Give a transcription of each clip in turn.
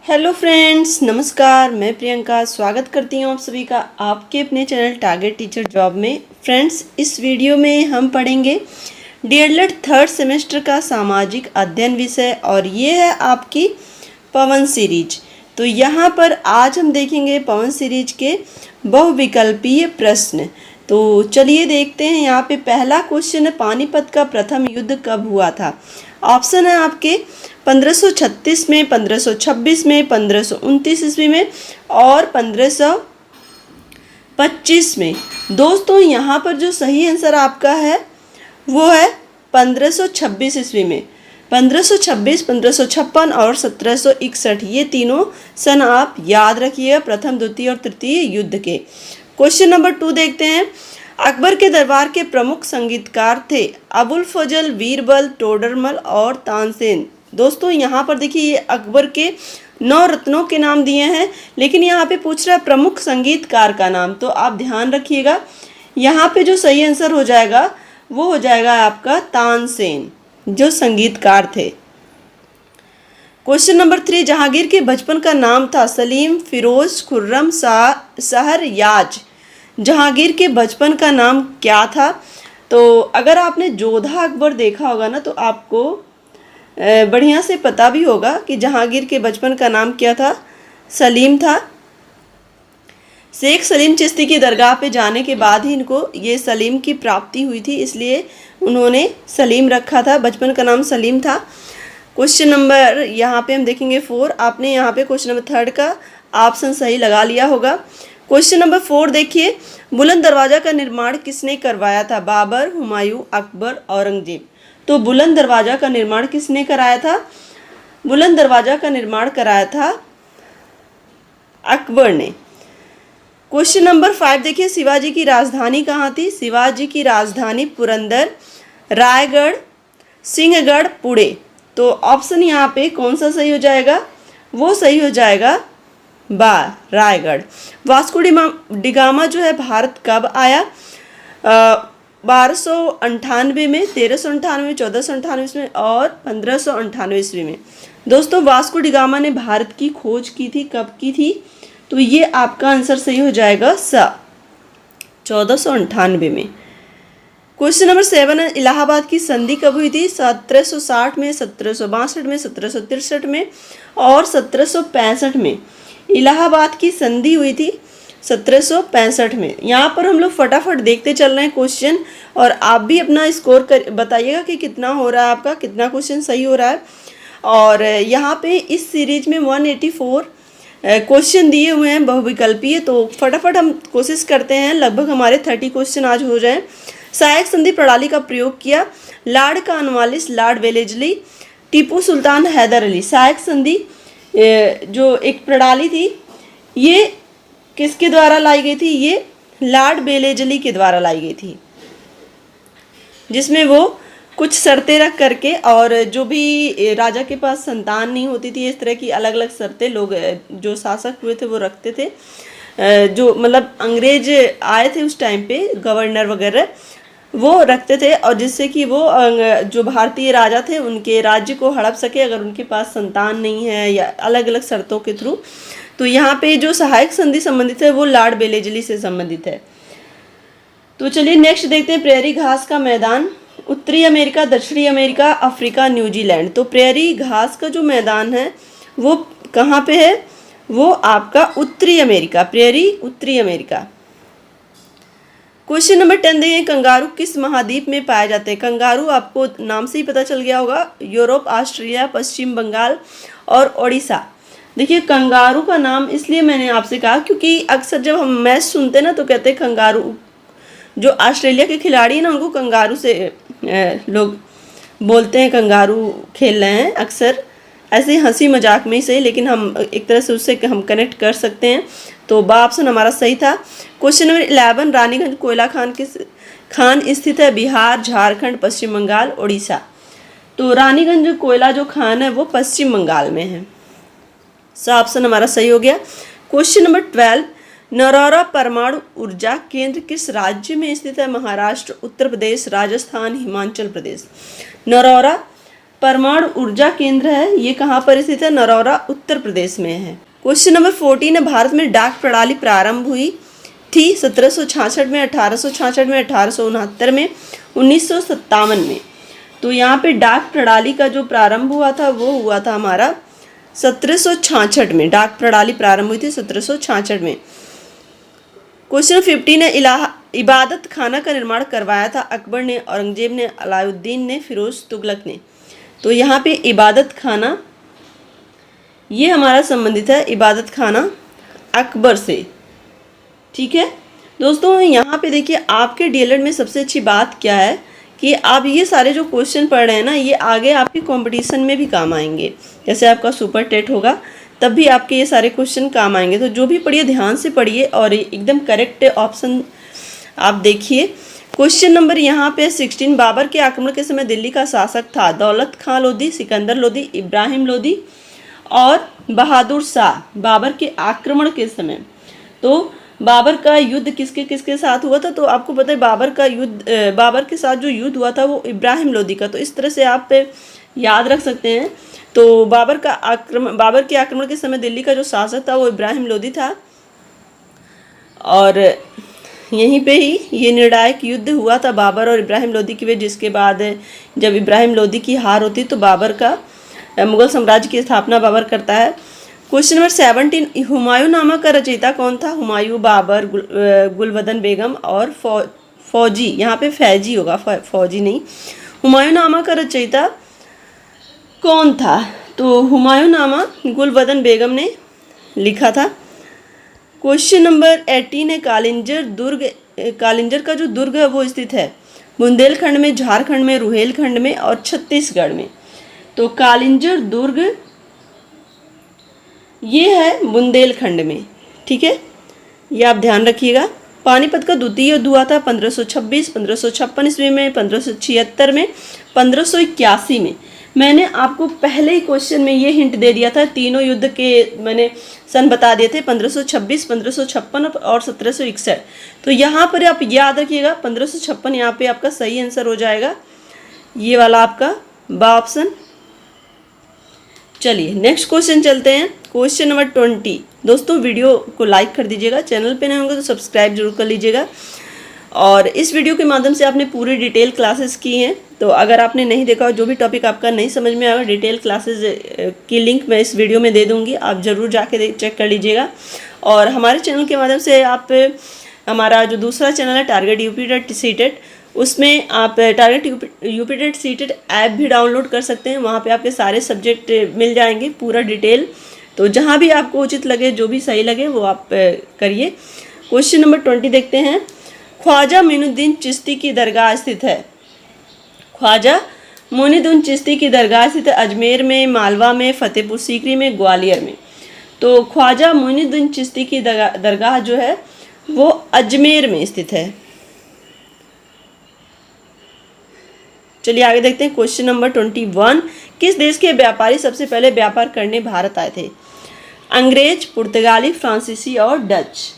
Hello friends, नमस्कार। मैं प्रियंका स्वागत करती हूँ आप सभी का आपके अपने चैनल टारगेट टीचर जॉब में। फ्रेंड्स, इस वीडियो में हम पढ़ेंगे डीएलएड थर्ड सेमेस्टर का सामाजिक अध्ययन विषय और ये है आपकी पवन सीरीज। तो यहाँ पर आज हम देखेंगे पवन सीरीज के बहुविकल्पीय प्रश्न। तो चलिए देखते हैं। यहाँ पे पहला क्वेश्चन है, पानीपत का प्रथम युद्ध कब हुआ था। ऑप्शन है आपके 1536 में, 1526 में, 1529 ईस्वी में और 1525 में। दोस्तों, यहाँ पर जो सही आंसर आपका है वो है 1526 ईस्वी में। 1526, 1556 और 1761, ये तीनों सन आप याद रखिए प्रथम, द्वितीय और तृतीय युद्ध के। क्वेश्चन नंबर 2 देखते हैं। अकबर के दरबार के प्रमुख संगीतकार थे अबुल फजल, बीरबल, टोडरमल और तानसेन। दोस्तों, यहाँ पर देखिए ये अकबर के 9 रत्नों के नाम दिए हैं, लेकिन यहाँ पे पूछ रहा है प्रमुख संगीतकार का नाम। तो आप ध्यान रखिएगा, यहाँ पे जो सही आंसर हो जाएगा वो हो जाएगा आपका तानसेन, जो संगीतकार थे। क्वेश्चन नंबर 3, जहांगीर के बचपन का नाम था सलीम, फिरोज, खुर्रम, शहरयाज। जहांगीर के बचपन का नाम क्या था? तो अगर आपने जोधा अकबर देखा होगा ना, तो आपको बढ़िया से पता भी होगा कि जहांगीर के बचपन का नाम क्या था। सलीम था। शेख सलीम चिश्ती की दरगाह पे जाने के बाद ही इनको ये सलीम की प्राप्ति हुई थी, इसलिए उन्होंने सलीम रखा था। बचपन का नाम सलीम था। क्वेश्चन नंबर यहाँ पे हम देखेंगे 4। आपने यहाँ पे क्वेश्चन नंबर 3 का ऑप्शन सही लगा लिया होगा। क्वेश्चन नंबर 4 देखिए, बुलंद दरवाजा का निर्माण किसने करवाया था? बाबर, हुमायूं, अकबर, औरंगजेब। तो बुलंद दरवाजा का निर्माण किसने कराया था? बुलंद दरवाजा का निर्माण कराया था अकबर ने। क्वेश्चन नंबर 5 देखिए, शिवाजी की राजधानी कहाँ थी? शिवाजी की राजधानी पुरंदर, रायगढ़, सिंहगढ़, पुणे। तो ऑप्शन यहाँ पे कौन सा सही हो जाएगा? वो सही हो जाएगा रायगढ़। वास्को डिगामा जो है भारत कब आया? 1298 में, 1398 में, 1498 में और 1598 ईस्वी में। दोस्तों, वास्को डिगामा ने भारत की खोज की थी। कब की थी? तो ये आपका आंसर सही हो जाएगा 1498 में। क्वेश्चन नंबर 7 है, इलाहाबाद की संधि कब हुई थी? 1760 में, 1762 में, 1763 में और 1765 में। इलाहाबाद की संधि हुई थी 1765 में। यहाँ पर हम लोग फटाफट देखते चल रहे हैं क्वेश्चन, और आप भी अपना स्कोर बताइएगा कि कितना हो रहा है आपका, कितना क्वेश्चन सही हो रहा है। और यहाँ पे इस सीरीज में 184 क्वेश्चन दिए हुए हैं बहुविकल्पीय। तो फटाफट हम कोशिश करते हैं लगभग हमारे 30 क्वेश्चन आज हो जाए। सहायक संधि प्रणाली का प्रयोग किया Lord Cornwallis, Lord Wellesley, Tipu Sultan, Hyder Ali. सहायक संधि जो एक प्रणाली थी, ये किसके द्वारा लाई गई थी? ये लॉर्ड वेलेस्ली के द्वारा लाई गई थी, जिसमें वो कुछ शर्तें रख करके, और जो भी राजा के पास संतान नहीं होती थी, इस तरह की अलग अलग शर्तें लोग जो शासक हुए थे वो रखते थे। जो मतलब अंग्रेज आए थे उस टाइम पे, गवर्नर वगैरह वो रखते थे, और जिससे कि वो जो भारतीय राजा थे उनके राज्य को हड़प सके अगर उनके पास संतान नहीं है, या अलग अलग शर्तों के थ्रू। तो यहाँ पे जो सहायक संधि संबंधित है वो लॉर्ड वेलेस्ली से संबंधित है। तो चलिए नेक्स्ट देखते हैं, प्रेयरी घास का मैदान उत्तरी अमेरिका, दक्षिणी अमेरिका, अफ्रीका, न्यूजीलैंड। तो प्रेयरी घास का जो मैदान है वो कहाँ पे है? वो आपका उत्तरी अमेरिका, प्रेयरी उत्तरी अमेरिका। क्वेश्चन नंबर 10 देखिए, कंगारू किस महाद्वीप में पाए जाते हैं? कंगारू आपको नाम से ही पता चल गया होगा, यूरोप, ऑस्ट्रेलिया, पश्चिम बंगाल और ओडिशा। देखिए, कंगारू का नाम इसलिए मैंने आपसे कहा क्योंकि अक्सर जब हम मैच सुनते हैं ना, तो कहते हैं कंगारू, जो ऑस्ट्रेलिया के खिलाड़ी हैं ना, उनको कंगारू से लोग बोलते हैं, कंगारू खेल रहे हैं। अक्सर ऐसे हंसी मजाक में ही सही, लेकिन हम एक तरह से उससे हम कनेक्ट कर सकते हैं। तो ऑप्शन हमारा सही था। क्वेश्चन नंबर 11, रानीगंज कोयला खान स्थित है? बिहार, झारखंड, पश्चिम बंगाल, उड़ीसा। तो रानीगंज कोयला जो खान है वो पश्चिम बंगाल में है। ऑप्शन हमारा सही हो गया। क्वेश्चन नंबर 12, नरौरा परमाणु ऊर्जा केंद्र किस राज्य में स्थित है? महाराष्ट्र, उत्तर प्रदेश, राजस्थान, हिमाचल प्रदेश। नरौरा परमाणु ऊर्जा केंद्र है ये कहाँ पर स्थित है? नरौरा उत्तर प्रदेश में है। क्वेश्चन नंबर 14 है, भारत में डाक प्रणाली प्रारंभ हुई थी 1766 में, 1866 में, 1869 में, 1957 में। तो यहाँ पे डाक प्रणाली का जो प्रारंभ हुआ था वो हुआ था हमारा 1766 में। डाक प्रणाली प्रारंभ हुई थी 1766 में। क्वेश्चन 15 है, इबादत खाना का निर्माण करवाया था अकबर ने, औरंगजेब ने, अलाउद्दीन ने, फिरोज तुगलक ने। तो यहाँ पे इबादत खाना ये हमारा संबंधित है इबादत खाना अकबर से। ठीक है दोस्तों, यहाँ पे देखिए आपके डीएलएड में सबसे अच्छी बात क्या है कि आप ये सारे जो क्वेश्चन पढ़ रहे हैं ना, ये आगे आपके कंपटीशन में भी काम आएंगे। जैसे आपका सुपर टेट होगा तब भी आपके ये सारे क्वेश्चन काम आएंगे। तो जो भी पढ़िए ध्यान से पढ़िए और एकदम करेक्ट ऑप्शन आप देखिए। क्वेश्चन नंबर यहाँ पे 16, बाबर के आक्रमण के समय दिल्ली का शासक था दौलत खां लोधी, सिकंदर लोधी, इब्राहिम लोधी और बहादुर शाह। बाबर के आक्रमण के समय, तो बाबर का युद्ध किसके किसके साथ हुआ था? तो आपको पता है बाबर के साथ जो युद्ध हुआ था वो इब्राहिम लोधी का। तो इस तरह से आप याद रख सकते हैं। तो बाबर के आक्रमण के समय दिल्ली का जो शासक था वो इब्राहिम लोधी था और यहीं पे ही ये निर्णायक युद्ध हुआ था बाबर और इब्राहिम लोधी की वजह, जिसके बाद जब इब्राहिम लोधी की हार होती तो बाबर का मुगल साम्राज्य की स्थापना बाबर करता है। क्वेश्चन नंबर 17, हुमायूं नामा का रचयिता कौन था? हुमायूं, बाबर, गुलबदन बेगम और फौजी। यहाँ पे फैजी होगा, फौजी नहीं। हुमायूं नामा का रचयिता कौन था? तो हुमायूं नामा गुलबदन बेगम ने लिखा था। क्वेश्चन नंबर 18 है, कालिंजर का जो दुर्ग है वो स्थित है बुंदेलखंड में, झारखंड में, रुहेलखंड में और छत्तीसगढ़ में। तो कालिंजर दुर्ग ये है बुंदेलखंड में। ठीक है, ये आप ध्यान रखिएगा। पानीपत का द्वितीय युद्ध हुआ था 1526, 1556 ईस्वी में, 1576 में, 1581 में। मैंने आपको पहले ही क्वेश्चन में ये हिंट दे दिया था, तीनों युद्ध के मैंने सन बता दिए थे, 1526, 1556 और 1761। तो यहाँ पर आप याद रखिएगा 1556 यहाँ पे आपका सही आंसर हो जाएगा, ये वाला आपका बा ऑप्शन। चलिए नेक्स्ट क्वेश्चन चलते हैं। Question number 20। दोस्तों वीडियो को लाइक कर दीजिएगा, चैनल पे नए होंगे तो सब्सक्राइब जरूर कर लीजिएगा। और इस वीडियो के माध्यम से आपने पूरी डिटेल क्लासेस की हैं, तो अगर आपने नहीं देखा और जो भी टॉपिक आपका नहीं समझ में आएगा, डिटेल क्लासेस की लिंक मैं इस वीडियो में दे दूंगी, आप ज़रूर जाके चेक कर लीजिएगा। और हमारे चैनल के माध्यम से आप हमारा जो दूसरा चैनल है टारगेट यूपी टेट सीटेट, उसमें आप target UP TET CTET app भी डाउनलोड कर सकते हैं। वहाँ पे आपके सारे सब्जेक्ट मिल जाएंगे पूरा डिटेल। तो जहाँ भी आपको उचित लगे, जो भी सही लगे वो आप करिए। क्वेश्चन नंबर 20 देखते हैं। ख्वाजा मोइनुद्दीन चिश्ती की दरगाह स्थित है। ख्वाजा मोइनुद्दीन चिश्ती की दरगाह स्थित है अजमेर में, मालवा में, फतेहपुर सीकरी में, ग्वालियर में। तो ख्वाजा मोइनुद्दीन चिश्ती की दरगाह जो है वो अजमेर में स्थित है। चलिए आगे देखते हैं। Question number 21। किस देश के व्यापारी सबसे पहले व्यापार करने भारत आए थे? अंग्रेज, पुर्तगाली, फ्रांसीसी और डच।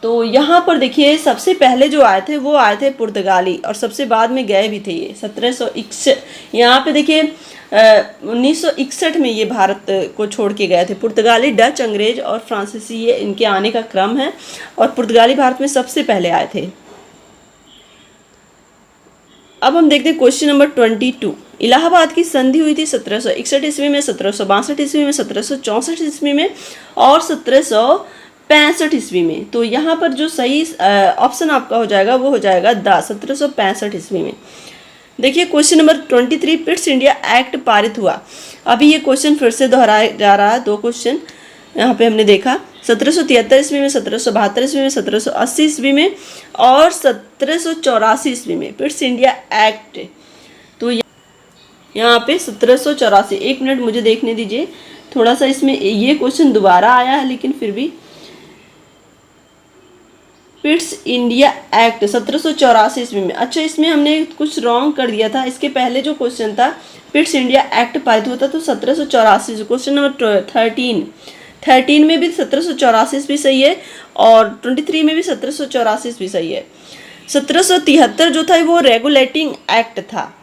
तो यहाँ पर देखिए सबसे पहले जो आए थे वो आए थे पुर्तगाली और सबसे बाद में गए भी थे ये 1761। यहाँ पे देखिए 1961 में ये भारत को छोड़ के गए थे। पुर्तगाली, डच, अंग्रेज और फ्रांसीसी ये इनके आने का क्रम है और पुर्तगाली भारत में सबसे पहले आए थे। अब हम देखते हैं क्वेश्चन नंबर 22। इलाहाबाद की संधि हुई थी 1761 ईस्वी में, 1762 ईस्वी में, 1764 ईस्वी में और 1765 ईस्वी में। तो यहाँ पर जो सही ऑप्शन आपका हो जाएगा वो हो जाएगा 1765 ईस्वी में। देखिए question number 23। Pitt's India act पारित हुआ। अभी ये क्वेश्चन फिर से दोहराया जा रहा है, 2 क्वेश्चन यहाँ पे हमने देखा। 1773 ईस्वी में, 1772 ईस्वी में, 1780 ईस्वी में और 1784 ईस्वी में पिट्स इंडिया एक्ट। तो यहाँ पे 1784। 1 मिनट मुझे देखने दीजिए, थोड़ा सा इसमें ये क्वेश्चन दोबारा आया है, लेकिन फिर भी पिट्स इंडिया एक्ट 1784 ईस्वी में। अच्छा, इसमें हमने कुछ रॉन्ग कर दिया था। इसके पहले जो क्वेश्चन था पिट्स इंडिया एक्ट पारित हुआ था तो 1784। क्वेश्चन नंबर 13 में भी 1784 भी सही है और 23 में भी 1784 भी सही है। 1773 जो था वो रेगुलेटिंग एक्ट था।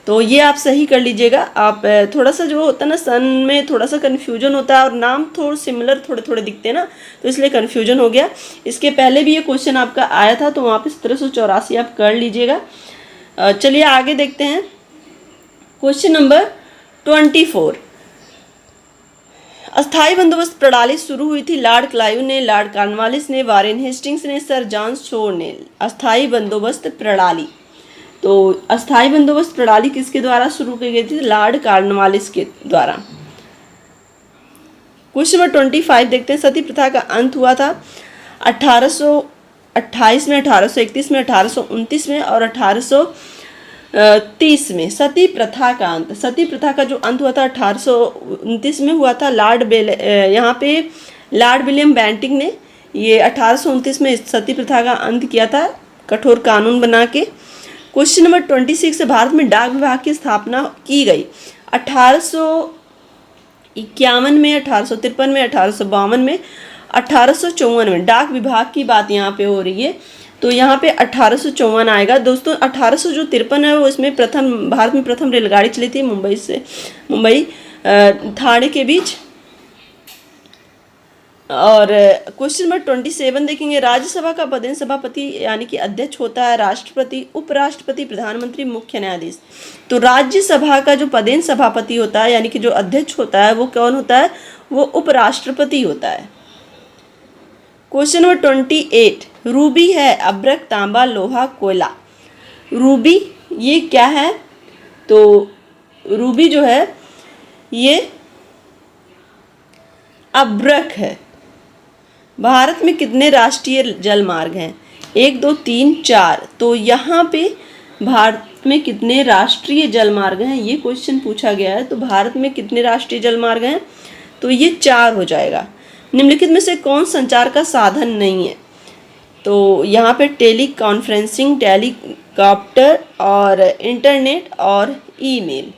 तो ये आप सही कर लीजिएगा। आप थोड़ा सा जो होता है ना, सन में थोड़ा सा कन्फ्यूजन होता है और नाम थोड़े सिमिलर थोड़े थोड़े दिखते हैं ना, तो इसलिए कन्फ्यूजन हो गया। इसके पहले भी ये क्वेश्चन आपका आया था, तो वहाँ पे 1784 आप कर लीजिएगा। चलिए आगे देखते हैं। क्वेश्चन नंबर 24, अस्थाई बंदोबस्त प्रणाली शुरू हुई थी लॉर्ड क्लाइव ने, लॉर्ड कॉर्नवालिस ने, वारेन हेस्टिंग्स ने, सर जॉन शोर ने। अस्थाई बंदोबस्त प्रणाली, तो अस्थाई बंदोबस्त प्रणाली किसके द्वारा शुरू की गई थी? लॉर्ड कॉर्नवालिस के द्वारा। क्वेश्चन नंबर 25 देखते हैं। सती प्रथा का अंत हुआ था 1828 में, 1831 में, 1829 में और 1830 में। सती प्रथा का अंत, सती प्रथा का जो अंत हुआ था 1829 में हुआ था। यहाँ पे लॉर्ड विलियम बेंटिंक ने ये 1829 में सती प्रथा का अंत किया था, कठोर कानून बना के। क्वेश्चन नंबर 26, भारत में डाक विभाग की स्थापना की गई 1851 में, 1853 में, 1852 में, 1854 में। डाक विभाग की बात यहाँ पे हो रही है, तो यहाँ पे 1854 आएगा। दोस्तों 1853 है वो, इसमें भारत में प्रथम रेलगाड़ी चली थी मुंबई ठाणे के बीच। और क्वेश्चन नंबर 27 देखेंगे। राज्यसभा का पदेन सभापति यानी कि अध्यक्ष होता है राष्ट्रपति, उपराष्ट्रपति, प्रधानमंत्री, मुख्य न्यायाधीश। तो राज्यसभा का जो पदेन सभापति होता है यानी कि जो अध्यक्ष होता है वो कौन होता है? वो उपराष्ट्रपति होता है। क्वेश्चन नंबर 28, रूबी है अभ्रक, तांबा, लोहा, कोयला। रूबी ये क्या है? तो रूबी जो है ये अभ्रक है। भारत में कितने राष्ट्रीय जल मार्ग हैं? 1, 2, 3, 4। तो यहाँ पे भारत में कितने राष्ट्रीय जल मार्ग हैं ये क्वेश्चन पूछा गया है। तो भारत में कितने राष्ट्रीय जल मार्ग हैं? तो ये 4 हो जाएगा। निम्नलिखित में से कौन संचार का साधन नहीं है? तो यहाँ पे टेली कॉन्फ्रेंसिंग, टेलीकॉप्टर और इंटरनेट और ईमेल।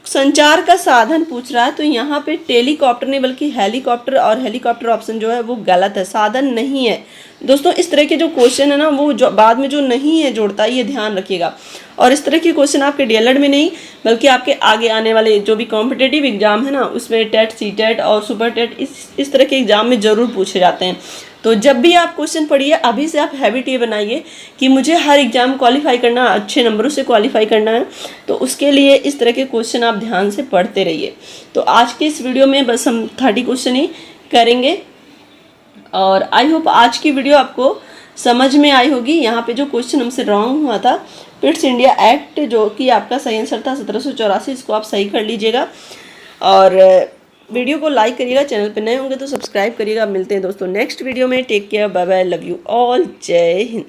संचार का साधन पूछ रहा है, तो यहाँ पे टेलीकॉप्टर नहीं बल्कि हेलीकॉप्टर, और हेलीकॉप्टर ऑप्शन जो है वो गलत है, साधन नहीं है। दोस्तों इस तरह के जो क्वेश्चन है ना, वो जो बाद में जो नहीं है जोड़ता है, ये ध्यान रखिएगा। और इस तरह के क्वेश्चन आपके डीएलएड में नहीं बल्कि आपके आगे आने वाले जो भी कॉम्पिटेटिव एग्जाम है ना, उसमें टेट, सीटेट और सुपर टेट इस तरह के एग्जाम में ज़रूर पूछे जाते हैं। तो जब भी आप क्वेश्चन पढ़िए, अभी से आप हैबिट ये बनाइए कि मुझे हर एग्जाम क्वालिफाई करना, अच्छे नंबरों से क्वालिफाई करना है। तो उसके लिए इस तरह के क्वेश्चन आप ध्यान से पढ़ते रहिए। तो आज के इस वीडियो में बस हम 30 क्वेश्चन ही करेंगे, और आई होप आज की वीडियो आपको समझ में आई होगी। यहाँ पे जो क्वेश्चन हमसे रॉन्ग हुआ था, पिट्स इंडिया एक्ट जो कि आपका सही आंसर था 1784, इसको आप सही कर लीजिएगा। और वीडियो को लाइक करिएगा, चैनल पे नए होंगे तो सब्सक्राइब करिएगा। मिलते हैं दोस्तों नेक्स्ट वीडियो में। Take care, bye bye, love you all, जय हिंद।